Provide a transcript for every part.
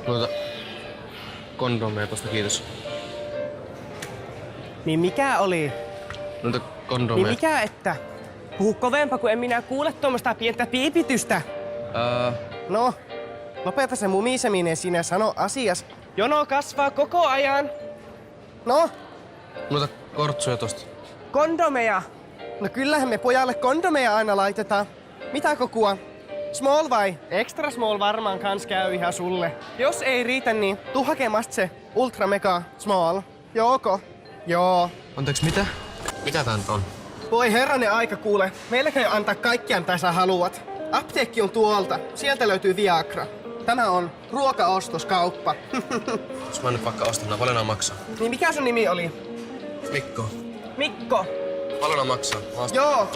Noita kondomeja tosta, kiitos. Niin mikä oli? Noita Niin kondomeja. mikä että? Puhu kovempaa, kun en minä kuule tuommoista pientä piipitystä. No, lopeta se mumiseminen sinä, sano asias. Jono kasvaa koko ajan. No, Noita kortsuja tosta. kondomeja. No kyllähän me pojalle kondomeja aina laitetaan. Mitä kokua? Small vai? Extra small varmaan kans käy ihan sulle. Jos ei riitä, niin tuu hakemasta se ultra mega small. Jooko? Joo. Anteeksi, mitä? Mitä tää nyt on? Voi herranen aika kuule. Meilläkö antaa kaikkia mitä sä haluat. Apteekki on tuolta. Sieltä löytyy Viagra. Tämä on ruokaostoskauppa. Jos mä nyt vaikka ostan, paljon nää maksaa? Niin mikä sun nimi oli? Mikko. Mikko. Paljon nää maksaa? Joo.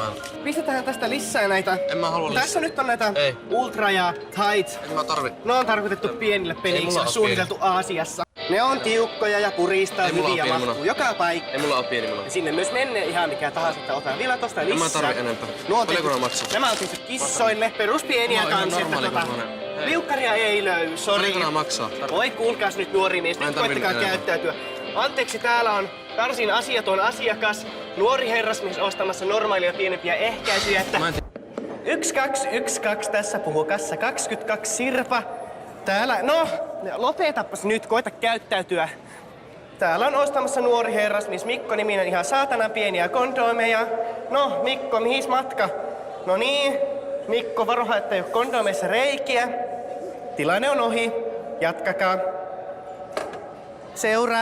Pistetään tästä lisää näitä. En mä halua lisää. Tässä nyt on näitä Ei. ultra ja tight. En mä tarvi. Ne on tarkoitettu pienille peniksi mulla ja oo suunniteltu Aasiassa. Ne on tiukkoja ja puristaa Ei mulla oo hyviä pieni mahtuu muna. joka paikka. Ei mulla oo pieni muna. Ja sinne myös menee ihan mikä tahansa, että otan vielä tosta En mä lisää. tarvi enempää. Nuo on Paljonko tehty- nää maksaa? Nämä on tehty kissoille, peruspieniä Mulla on ihan kansia. normaali kokoinen. Hei. Liukkaria ei löydy, sori. Paljonko nää maksaa? Voi kuulkaas nyt nuori mies, Mä en nyt tarvi koittakaa enempää. käyttäytyä. Anteeksi, täällä on varsin asiaton asiakas. Nuori herrasmies ostamassa normaalia pienempiä ehkäisyjä, että... Mä en 1212, tässä puhuu kassa 22 Sirpa. Täällä, no, lopetapas nyt, koita käyttäytyä. Täällä on ostamassa nuori herrasmies Mikko niminen ihan saatanan pieniä kondomeja. No, Mikko, mihin matka? No niin, Mikko, varoha, että ei ole kondomeissa reikiä. Tilanne on ohi. Jatkakaa. Seuraava.